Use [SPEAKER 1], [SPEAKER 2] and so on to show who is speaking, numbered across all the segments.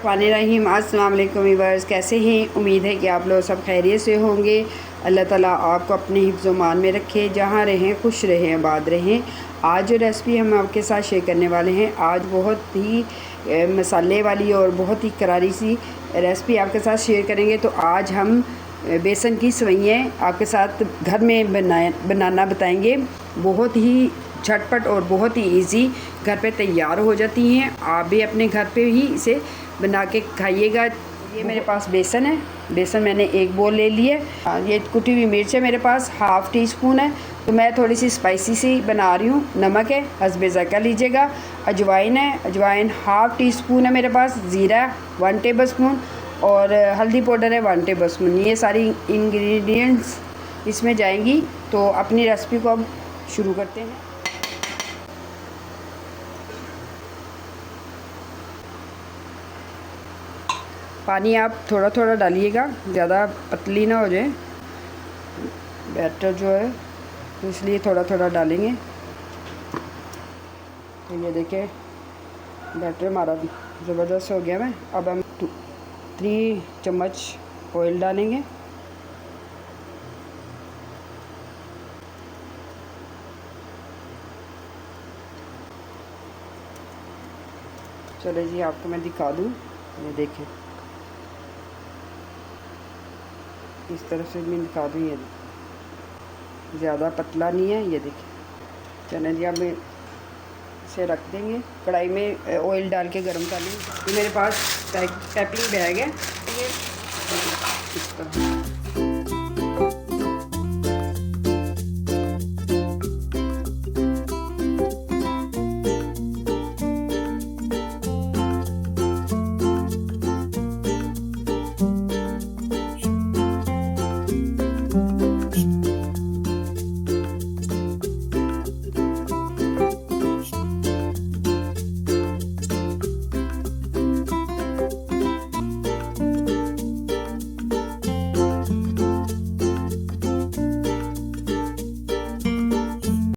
[SPEAKER 1] बिस्मिल्लाहिर्रहमानिर्रहीम। अस्सलाम वालेकुम व्यूअर्स, कैसे हैं? उम्मीद है कि आप लोग सब खैरियत से होंगे। अल्लाह ताला आपको अपने हिफ्ज़-ओ-मान में रखे, जहाँ रहें खुश रहें, आबाद रहें। आज जो रेसिपी हम आपके साथ शेयर करने वाले हैं, आज बहुत ही मसाले वाली और बहुत ही करारी सी रेसिपी आपके साथ शेयर करेंगे। तो आज हम बेसन की सेवइयाँ आपके साथ घर में बनाना बताएंगे। बहुत ही झटपट और बहुत ही इजी घर पे तैयार हो जाती हैं। आप भी अपने घर पे ही इसे बना के खाइएगा। ये मेरे पास बेसन है, बेसन मैंने एक बोल ले लिए। ये कुटी हुई मिर्च है मेरे पास, हाफ़ टी स्पून है। तो मैं थोड़ी सी स्पाइसी सी बना रही हूँ। नमक है, हस्बे ज़ायक़ा लीजिएगा। अजवाइन है, अजवाइन हाफ़ टी स्पून है मेरे पास। ज़ीरा 1 टेबल स्पून और हल्दी पाउडर है 1 टेबल स्पून। ये सारी इंग्रेडिएंट्स इसमें जाएंगी। तो अपनी रेसिपी को अब शुरू करते हैं। पानी आप थोड़ा थोड़ा डालिएगा, ज़्यादा पतली ना हो जाए बैटर जो है, तो इसलिए थोड़ा थोड़ा डालेंगे। तो ये देखिए बैटर हमारा ज़बरदस्त हो गया है। अब हम 3 चम्मच ऑयल डालेंगे। चलो जी, आपको मैं दिखा दूँ। ये देखिए इस तरह से मैं दिखा दूँ। ये ज़्यादा पतला नहीं है। ये देखिए, चलिए जी, अब इसे रख देंगे। कढ़ाई में ऑयल डाल के गर्म कर लेंगे। ये मेरे पास पैकिंग बैग है, ये इस तरह।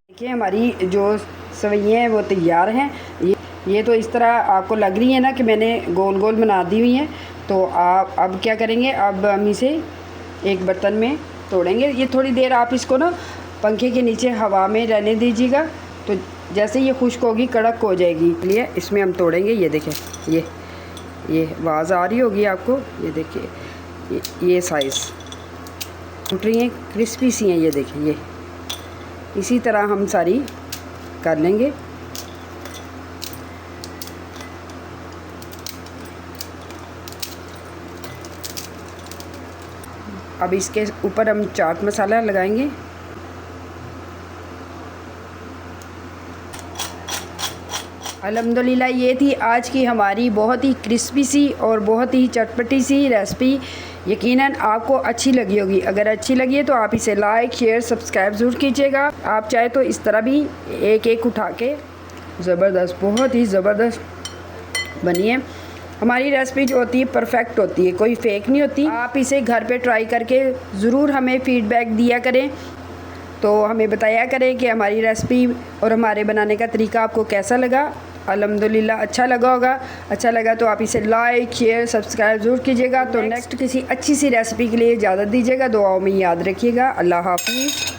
[SPEAKER 1] देखिए हमारी जो सेवइयाँ हैं वो तैयार हैं। ये तो इस तरह आपको लग रही है ना कि मैंने गोल गोल बना दी हुई हैं। तो आप अब क्या करेंगे, अब हम इसे एक बर्तन में तोड़ेंगे। ये थोड़ी देर आप इसको ना पंखे के नीचे हवा में रहने दीजिएगा। तो जैसे ये खुश्क होगी, कड़क हो जाएगी, इसलिए इसमें हम तोड़ेंगे। ये देखें, ये आवाज़ आ रही होगी आपको। ये देखिए ये साइज़ टूट रही हैं, क्रिस्पी सी हैं। ये देखिए, ये इसी तरह हम सारी कर लेंगे। अब इसके ऊपर हम चाट मसाला लगाएंगे। अल्हम्दुलिल्लाह, ये थी आज की हमारी बहुत ही क्रिस्पी सी और बहुत ही चटपटी सी रेसिपी। यकीनन आपको अच्छी लगी होगी। अगर अच्छी लगी है तो आप इसे लाइक शेयर सब्सक्राइब ज़रूर कीजिएगा। आप चाहे तो इस तरह भी एक एक उठा के ज़बरदस्त, बहुत ही ज़बरदस्त बनी है। हमारी रेसिपी जो होती है परफेक्ट होती है, कोई फेक नहीं होती। आप इसे घर पे ट्राई करके ज़रूर हमें फ़ीडबैक दिया करें। तो हमें बताया करें कि हमारी रेसिपी और हमारे बनाने का तरीका आपको कैसा लगा। अल्हम्दुलिल्लाह अच्छा लगा होगा। अच्छा लगा तो आप इसे लाइक शेयर सब्सक्राइब ज़रूर कीजिएगा। तो नेक्स्ट किसी अच्छी सी रेसिपी के लिए इजाज़त दीजिएगा। दुआओं में याद रखिएगा। अल्लाह हाफ़िज़।